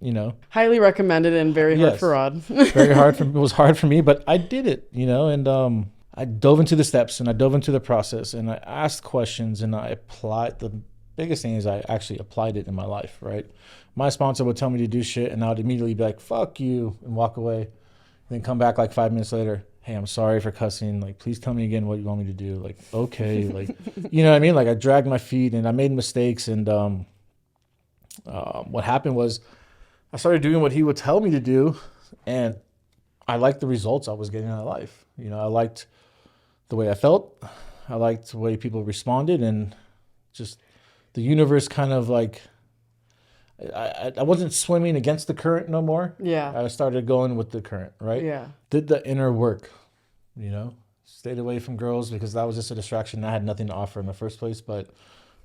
you know, highly recommended and very hard for Rod. Very hard. It was hard for me, but I did it, you know, and I dove into the steps and I dove into the process and I asked questions and I applied. The biggest thing is I actually applied it in my life, right? My sponsor would tell me to do shit and I would immediately be like, fuck you, and walk away. And then come back like 5 minutes later. Hey, I'm sorry for cussing. Like, please tell me again what you want me to do. Like, okay. Like, you know what I mean? Like, I dragged my feet and I made mistakes. And what happened was I started doing what he would tell me to do. And I liked the results I was getting out of life. You know, I liked the way I felt. I liked the way people responded. And just the universe kind of like, I wasn't swimming against the current no more. Yeah. I started going with the current, right? Yeah. Did the inner work, you know? Stayed away from girls because that was just a distraction. I had nothing to offer in the first place, but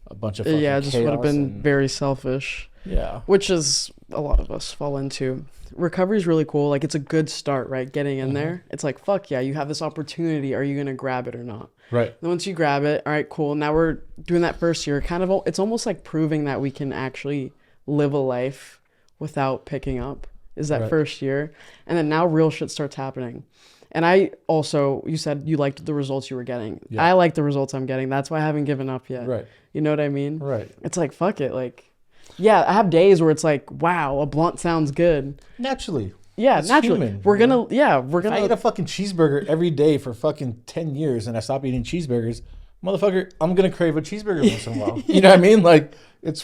a bunch of fucking it just would have been very selfish. Yeah. which is a lot of us fall into. Recovery is really cool. Like, it's a good start, right? Getting in there. It's like, fuck yeah, you have this opportunity. Are you going to grab it or not? Right. Then once you grab it, all right, cool. Now we're doing that first year. Kind of, it's almost like proving that we can actually live a life without picking up is that Right. first year. And then now real shit starts happening. And I also, you said you liked the results you were getting. Yeah. I like the results I'm getting. That's why I haven't given up yet. Right. You know what I mean? Right. It's like, fuck it. Like, yeah, I have days where it's like, wow, a blunt sounds good. Naturally. Yeah, It's naturally. human, we're you know? gonna, yeah, we're If I gonna. eat a fucking cheeseburger every day for fucking 10 years and I stop eating cheeseburgers, motherfucker, I'm going to crave a cheeseburger once in a while. You know what I mean? Like, it's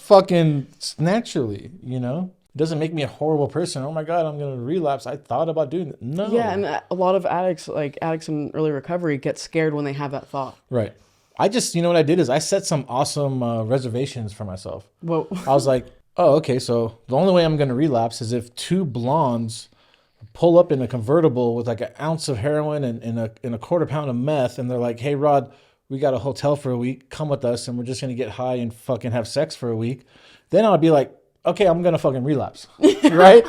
naturally, you know? It doesn't make me a horrible person. Oh my God, I'm going to relapse. I thought about doing it. No. Yeah, and a lot of addicts, like addicts in early recovery, get scared when they have that thought. Right. I just, you know what I did is I set some awesome reservations for myself. Whoa. I was like, oh, okay, so the only way I'm going to relapse is if two blondes pull up in a convertible with like an ounce of heroin and a quarter pound of meth, and they're like, hey, Rod, we got a hotel for a week. Come with us, and we're just going to get high and fucking have sex for a week. Then I'll be like, okay, I'm going to fucking relapse, right?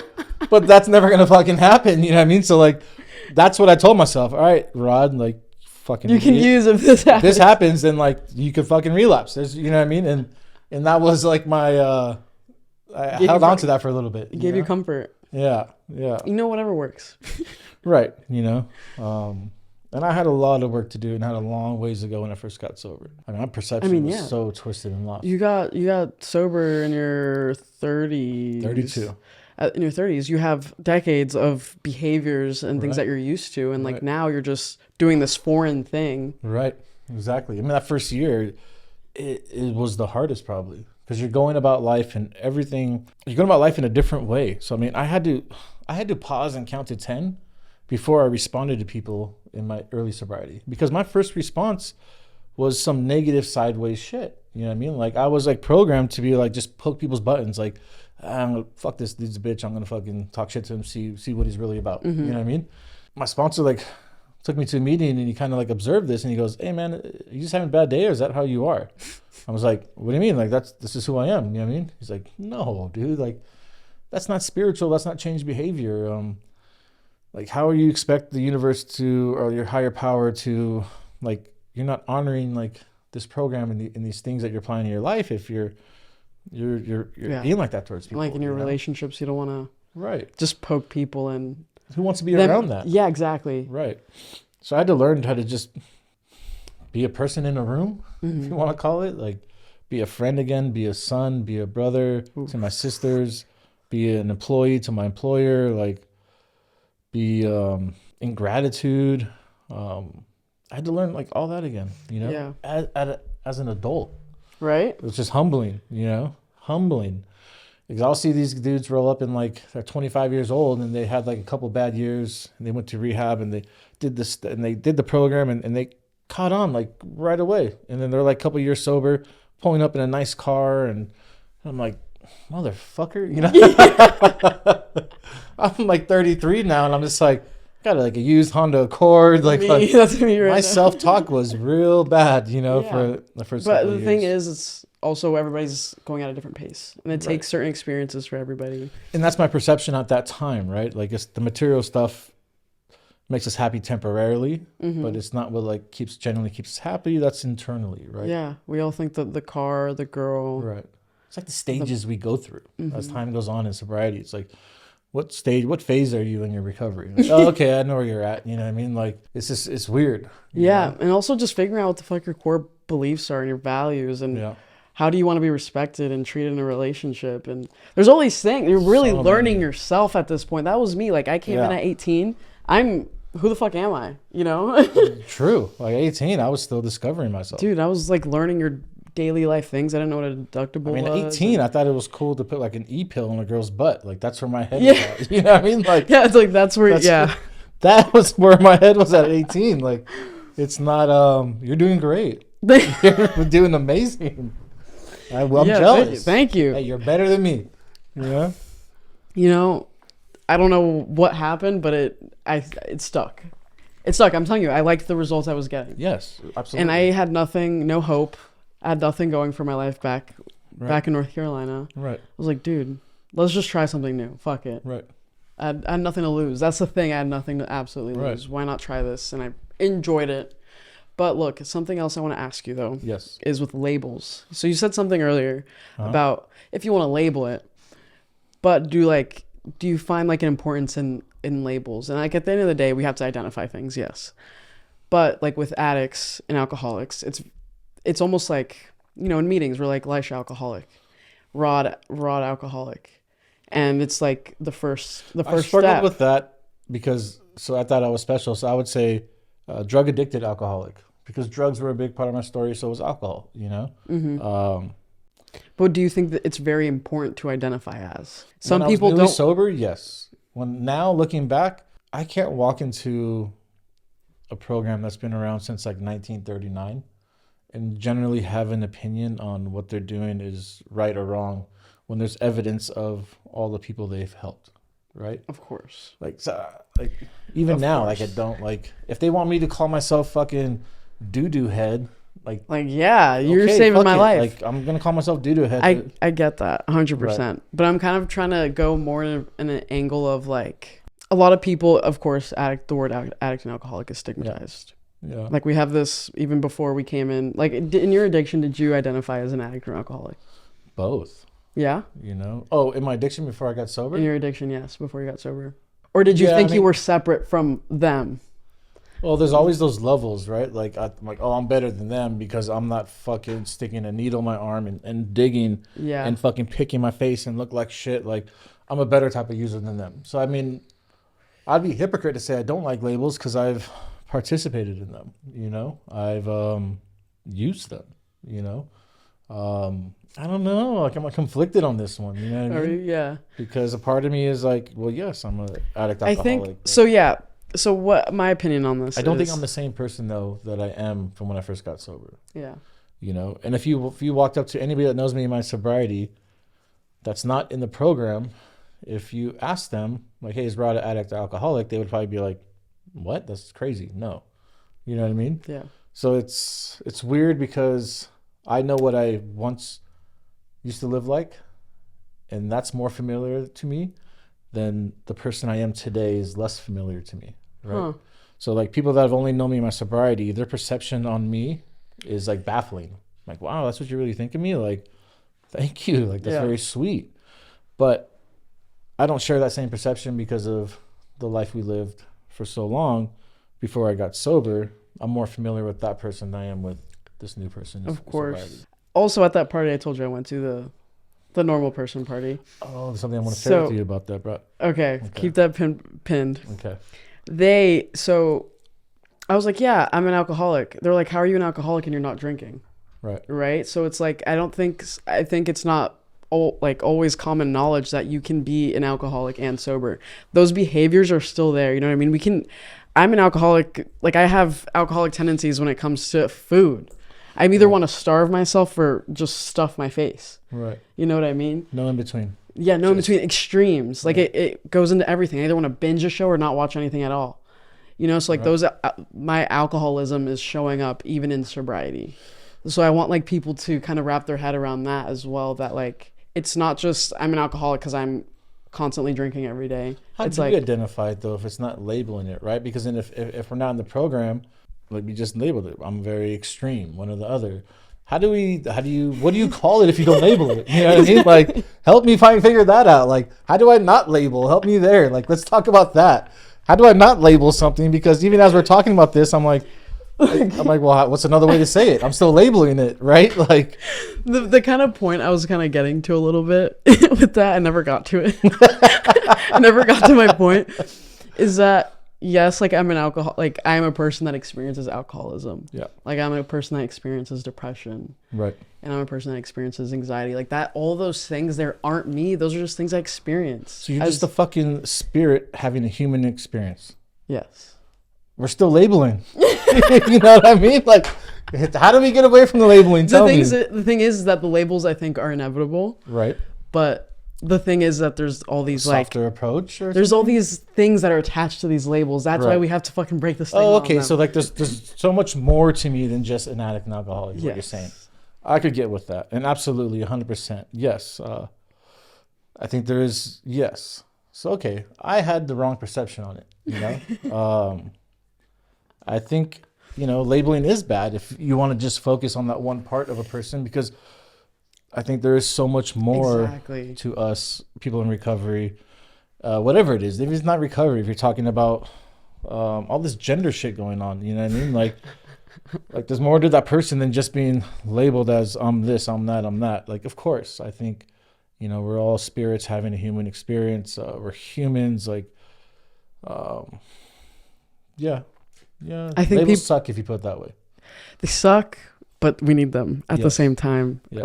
But that's never going to fucking happen, you know what I mean? So, like, that's what I told myself. All right, Rod, like, fucking You can use if this if happens. this happens, then, like, you could fucking relapse. There's, you know what I mean? And that was, like, my... I Gave held you- on to that for a little bit. It gave you comfort. Yeah. You know, whatever works. Right, you know. And I had a lot of work to do and had a long ways to go when I first got sober. I mean, my perception was so twisted and lost. You got sober in your 30s. 32. In your 30s, you have decades of behaviors and things Right. that you're used to, and like Right. now you're just doing this foreign thing. Right, exactly. I mean, that first year, it was the hardest probably because you're going about life and everything. You're going about life in a different way. So I mean, I had to pause and count to 10 before I responded to people in my early sobriety, because my first response was some negative sideways shit. You know what I mean? Like, I was like programmed to be like, just poke people's buttons. Like, I'm gonna fuck this dude's a bitch. I'm gonna fucking talk shit to him, see what he's really about. You know what I mean? My sponsor like took me to a meeting and he kind of like observed this and he goes, hey man, you just having a bad day or is that how you are? I was like, what do you mean? Like, this is who I am. You know what I mean? He's like, no, dude, like, that's not spiritual. That's not change behavior. Like, how are you expect the universe to, or your higher power to, like, you're not honoring like this program and these things that you're applying in your life if you're being like that towards people. Like in your you know? relationships, you don't want to Right. just poke people and Who wants to be around that? Yeah, exactly. Right. So I had to learn how to just be a person in a room, if you want to call it. Like, be a friend again, be a son, be a brother to my sisters, be an employee to my employer, like, be in gratitude. I had to learn like all that again, you know, as an adult. Right? It was just humbling, you know, humbling. Because I'll see these dudes roll up and like they're 25 years old and they had like a couple bad years and they went to rehab and they did this and they did the program and they caught on like right away. And then they're like a couple years sober, pulling up in a nice car, and I'm like, motherfucker, you know. I'm like 33 now and I'm just like, got like a used Honda Accord. Like, that's me right my now. self-talk was real bad, you know, Yeah. for the first But couple the of thing years. is, it's also everybody's going at a different pace, and it takes certain experiences for everybody. And that's my perception at that time, right? Like, it's the material stuff makes us happy temporarily, but it's not what like genuinely keeps us happy. That's internally, right? Yeah, we all think that the car, the girl. Right. It's like the stages we go through as time goes on in sobriety. It's like, what phase are you in your recovery? Like, oh, okay, I know where you're at. You know what I mean? Like, it's weird. Yeah, and also just figuring out what the fuck your core beliefs are and your values, and how do you want to be respected and treated in a relationship. And there's all these things. You're really learning yourself at this point. That was me. Like, I came in at 18. Who the fuck am I? You know? True. Like 18, I was still discovering myself. Dude, I was like learning your daily life things. I didn't know what a deductible I mean, was. 18, I thought it was cool to put like an E-pill in a girl's butt. Like, that's where my head was at. You know what I mean? Like, Yeah, it's like that's where, that was where my head was at 18. Like, it's not, you're doing great. You're doing amazing. I'm jealous. Thank you. Hey, you're better than me. Yeah. You know, I don't know what happened, but it stuck. It stuck. I'm telling you, I liked the results I was getting. Yes, absolutely. And I had nothing, no hope. I had nothing going for my life back back in North Carolina. Right. I was like, dude, let's just try something new. Fuck it. Right. I had nothing to lose. That's the thing. I had nothing to absolutely lose. Why not try this? And I enjoyed it. But look, something else I want to ask you, though, yes, is with labels. So you said something earlier about if you want to label it, but do you find like an importance in labels? And like at the end of the day, we have to identify things, yes. But like with addicts and alcoholics, it's almost like, you know, in meetings, we're like Lisha alcoholic, Rod alcoholic. And it's like the first I struggled step. with that because, so I thought I was special. So I would say drug addicted alcoholic, because drugs were a big part of my story. So was alcohol, you know? Mm-hmm. But do you think that it's very important to identify as? Some when people I was newly don't. sober, yes. When now looking back, I can't walk into a program that's been around since like 1939 and generally have an opinion on what they're doing is right or wrong when there's evidence of all the people they've helped, right? Of course. Like even now, like I don't like if they want me to call myself fucking doo-doo head, like yeah, you're okay, saving fuck my it. life. Like I'm gonna call myself doo-doo head. I get that 100%. Right. But I'm kind of trying to go more in an angle of like a lot of people, of course, the word addict and alcoholic is stigmatized. Yeah. Like we have this even before we came in. Like in your addiction, did you identify as an addict or alcoholic? Both. Yeah. You know? Oh, in my addiction before I got sober? In your addiction, yes, before you got sober. Or did you think you were separate from them? Well, there's always those levels, right? Like I'm like, oh, I'm better than them because I'm not fucking sticking a needle in my arm and digging and fucking picking my face and look like shit. Like I'm a better type of user than them. So I mean, I'd be a hypocrite to say I don't like labels because I've participated in them. You know, I've used them. You know, I don't know. Like I'm conflicted on this one. You know what I mean? Yeah. Because a part of me is like, well, yes, I'm an addict alcoholic. I think so. Yeah. So what my opinion on this? I don't think I'm the same person though that I am from when I first got sober. Yeah. You know, and if you walked up to anybody that knows me in my sobriety, that's not in the program, if you ask them like, "Hey, is Rod an addict or alcoholic?" They would probably be like, "What? That's crazy." No, you know what I mean? Yeah. So it's weird because I know what I once used to live like, and that's more familiar to me than the person I am today is less familiar to me, right? Huh. So like people that have only known me in my sobriety, their perception on me is like baffling. Like, wow, that's what you really think of me? Like, thank you. Like, that's very sweet. But I don't share that same perception because of the life we lived for so long before I got sober. I'm more familiar with that person than I am with this new person. Of course. Sobriety. Also, at that party I told you I went to, the normal person party. Oh, there's something I want to share with you about that, bro. Okay. Keep that pinned. Okay. So I was like, yeah, I'm an alcoholic. They're like, how are you an alcoholic and you're not drinking? Right. So it's like, I think it's not always common knowledge that you can be an alcoholic and sober. Those behaviors are still there. You know what I mean? I'm an alcoholic. Like I have alcoholic tendencies when it comes to food. I either want to starve myself or just stuff my face. Right. You know what I mean? No in between. Yeah, no in between. Extremes. Like it goes into everything. I either want to binge a show or not watch anything at all. You know, so like those, my alcoholism is showing up even in sobriety. So I want like people to kind of wrap their head around that as well. That like, it's not just I'm an alcoholic because I'm constantly drinking every day. How do you identify it though if it's not labeling it, right? Because then if we're not in the program, like we just labeled it, I'm very extreme, one or the other. What do you call it if you don't label it? You know what I mean? Like, help me figure that out. Like, how do I not label? Help me there. Like, let's talk about that. How do I not label something? Because even as we're talking about this, I'm like, well, what's another way to say it? I'm still labeling it, right? Like the kind of point I was kind of getting to a little bit with that, I never got to it. I never got to my point. Is that yes, like I'm an alcohol, like I'm a person that experiences alcoholism. Yeah. Like I'm a person that experiences depression. Right. And I'm a person that experiences anxiety. Like that, all those things there aren't me. Those are just things I experience. So you're just a fucking spirit having a human experience. Yes. We're still labeling. You know what I mean? Like, how do we get away from the labeling? The thing is that the labels I think are inevitable. Right. But the thing is that there's all these softer approach. There's all these things that are attached to these labels. That's why we have to fucking break the stigma. Oh, okay. So like, there's so much more to me than just an addict and alcoholic. Is what you're saying. I could get with that, and absolutely 100%. Yes, I think there is. Yes. So okay, I had the wrong perception on it. I think labeling is bad if you want to just focus on that one part of a person, because I think there is so much more Exactly. to us people in recovery, whatever it is. If it's not recovery, if you're talking about all this gender shit going on, you know what I mean? Like there's more to that person than just being labeled as I'm this, I'm that, I'm that. Like, of course, I think, we're all spirits having a human experience. We're humans. Like, yeah. I think labels suck if you put it that way. They suck, but we need them at the same time. Yes.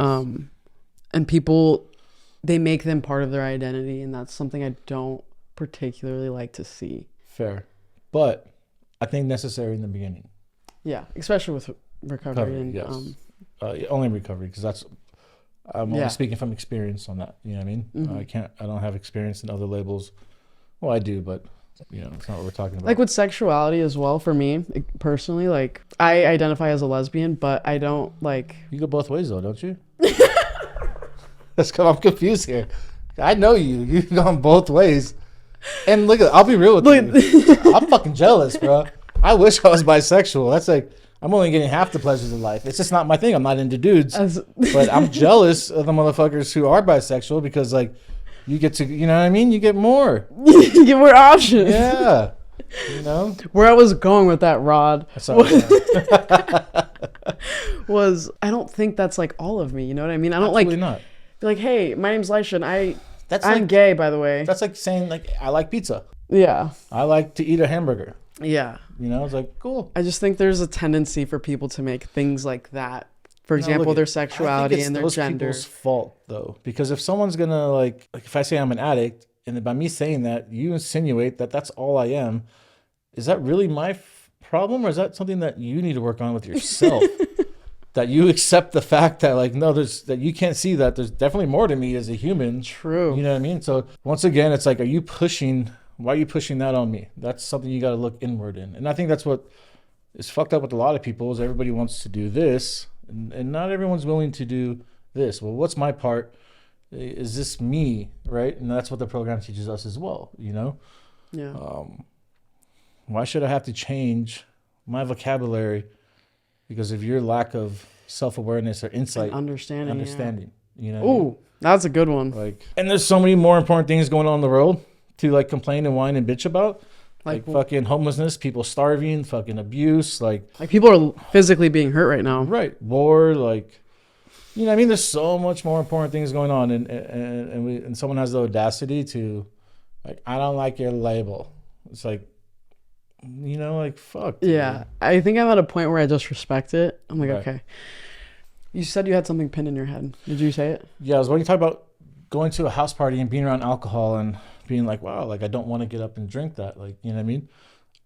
And people, they make them part of their identity, and that's something I don't particularly like to see. Fair. But I think necessary in the beginning. Yeah, especially with recovery. And yes. Only recovery, because that's I'm only speaking from experience on that. You know what I mean? Mm-hmm. I don't have experience in other labels. Well, I do, but it's not what we're talking about. Like with sexuality as well, for me personally, like I identify as a lesbian, but I don't like. You go both ways though, don't you? That's because I'm confused here. I know you. You've gone both ways. And look, I'll be real with you. I'm fucking jealous, bro. I wish I was bisexual. That's like, I'm only getting half the pleasures of life. It's just not my thing. I'm not into dudes. But I'm jealous of the motherfuckers who are bisexual, because like you get to, you know what I mean? You get more. You get more options. Yeah. Where I was going with that, Rod, was I don't think that's like all of me. You know what I mean? I don't Absolutely not. Be like, hey, my name's Leisha, and I'm like, gay, by the way. That's like saying like I like pizza. Yeah. I like to eat a hamburger. Yeah. It's like, cool. I just think there's a tendency for people to make things like that. For example, their sexuality and their gender. It's those people's fault though, because if someone's gonna like if I say I'm an addict, and by me saying that, you insinuate that that's all I am, is that really my problem, or is that something that you need to work on with yourself? That you accept the fact that like, no, that you can't see that there's definitely more to me as a human. True. You know what I mean? So once again, it's like, why are you pushing that on me? That's something you got to look inward in. And I think that's what is fucked up with a lot of people, is everybody wants to do this, and not everyone's willing to do this. Well, what's my part? Is this me, right? And that's what the program teaches us as well, Yeah. Why should I have to change my vocabulary because of your lack of self-awareness or insight, and understanding? Ooh, that's a good one. Like, and there's so many more important things going on in the world to like complain and whine and bitch about, like fucking homelessness, people starving, fucking abuse, like people are physically being hurt right now, right? War, like, I mean, there's so much more important things going on, and someone has the audacity to, like, I don't like your label. It's like, like, fuck. Yeah, dude. I think I'm at a point where I just respect it. I'm like, right. Okay. You said you had something pinned in your head. Did you say it? Yeah, I was when you talk about going to a house party and being around alcohol and being like, wow, like I don't want to get up and drink that. Like, you know what I mean?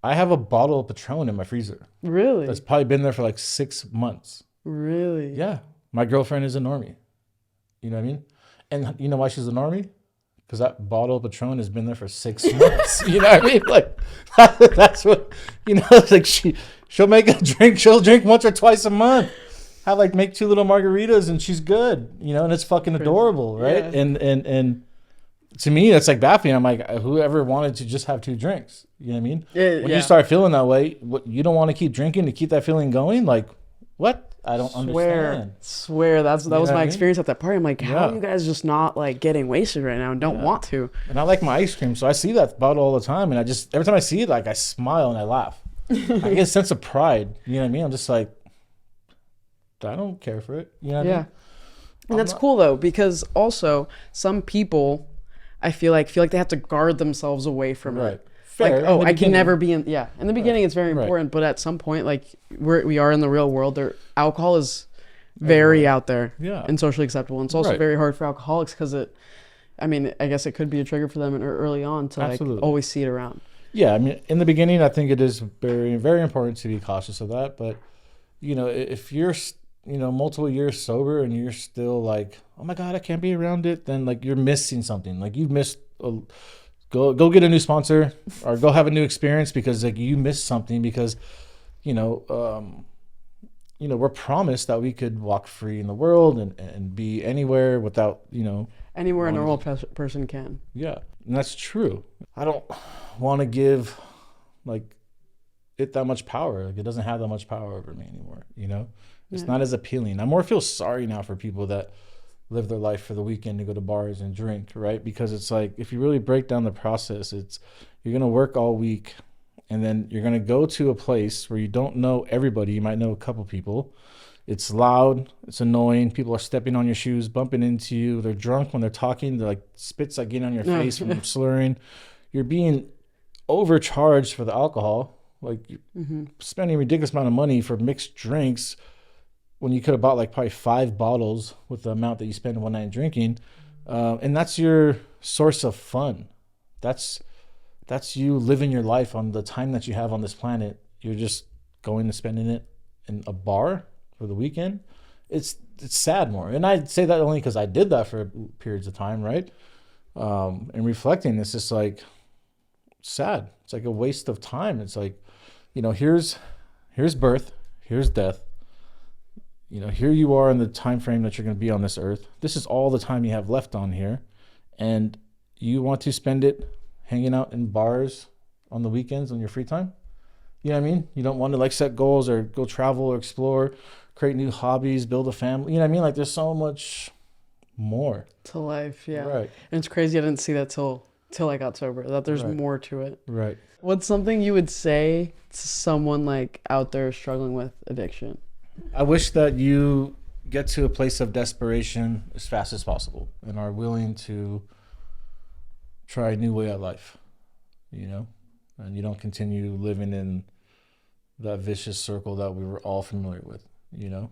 I have a bottle of Patron in my freezer. Really? That's probably been there for like 6 months. Really? Yeah. My girlfriend is a normie. You know what I mean? And you know why she's a normie? Because that bottle of Patron has been there for 6 months. You know what I mean? Like, that's what, like she'll make a drink. She'll drink once or twice a month. Make 2 little margaritas and she's good, and it's fucking adorable, right? Yeah. And to me, that's like baffling. I'm like, whoever wanted to just have 2 drinks, you know what I mean? When you start feeling that way, you don't want to keep drinking to keep that feeling going? Like, what? I don't understand. Swear, that was my experience at that party. I'm like, how are you guys just not like getting wasted right now and don't want to? And I like my ice cream, so I see that bottle all the time, and I just every time I see it, like I smile and I laugh. I get a sense of pride. You know what I mean? I'm just like, I don't care for it. You know what I mean? And that's cool though, because also some people I feel like they have to guard themselves away from it. Fair. Like, I can never be in the beginning it's very important, but at some point, like we are in the real world, alcohol is very out there and socially acceptable, and it's also very hard for alcoholics because I guess it could be a trigger for them early on to like always see it around. Yeah, I mean, in the beginning, I think it is very, very important to be cautious of that, but if you're multiple years sober and you're still like, oh my God, I can't be around it, then like you're missing something. Like you've missed go get a new sponsor or go have a new experience because like you missed something because, you know, we're promised that we could walk free in the world and be anywhere without, you know, Anywhere a normal person can. yeah, and that's true. I don't want to give like it that much power. Like it doesn't have that much power over me anymore, you know? It's not as appealing. I more feel sorry now for people that live their life for the weekend to go to bars and drink, right? Because it's like, if you really break down the process, it's you're going to work all week and then you're going to go to a place where you don't know everybody. You might know a couple people. It's loud. It's annoying. People are stepping on your shoes, bumping into you. They're drunk when they're talking. They're like spits like getting on your face from slurring. You're being overcharged for the alcohol. Like you're spending a ridiculous amount of money for mixed drinks when you could have bought like probably 5 bottles with the amount that you spend in one night drinking. And that's your source of fun. That's you living your life on the time that you have on this planet. You're just going to spending it in a bar for the weekend. It's sad more. And I say that only because I did that for periods of time, right? And reflecting, it's just like sad. It's like a waste of time. It's like, you know, here's birth, here's death. You know, here you are in the time frame that you're going to be on this earth. This is all the time you have left on here. And you want to spend it hanging out in bars on the weekends on your free time? You know what I mean? You don't want to like set goals or go travel or explore, create new hobbies, build a family. You know what I mean? Like there's so much more to life. Yeah. Right. And it's crazy. I didn't see that till I got sober, that there's more to it. Right. What's something you would say to someone like out there struggling with addiction? I wish that you get to a place of desperation as fast as possible and are willing to try a new way of life, you know, and you don't continue living in that vicious circle that we were all familiar with, you know.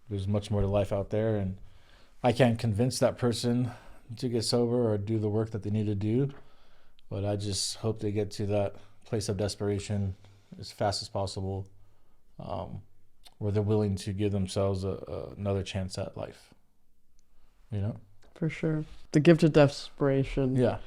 There's much more to life out there, and I can't convince that person to get sober or do the work that they need to do, but I just hope they get to that place of desperation as fast as possible, where they're willing to give themselves another chance at life, you know? For sure. The gift of desperation. Yeah,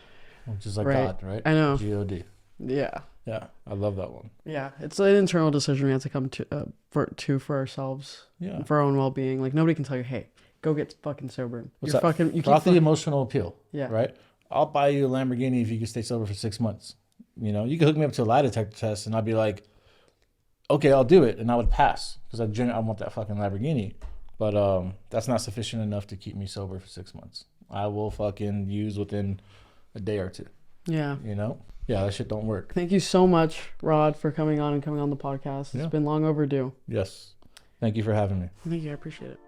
which is like right. God, right? I know. G-O-D. Yeah. Yeah, I love that one. Yeah, it's an internal decision we have to come to for ourselves, for our own well-being. Like nobody can tell you, hey, go get fucking sober. What's You're that? fucking. You Drop keep the emotional appeal. Yeah. Right. I'll buy you a Lamborghini if you can stay sober for 6 months. You know, you could hook me up to a lie detector test, and I'd be like, okay, I'll do it, and I would pass because I want that fucking Lamborghini. But that's not sufficient enough to keep me sober for 6 months. I will fucking use within a day or two. Yeah. You know? Yeah, that shit don't work. Thank you so much, Rod, for coming on the podcast. It's been long overdue. Yes. Thank you for having me. Thank you. I appreciate it.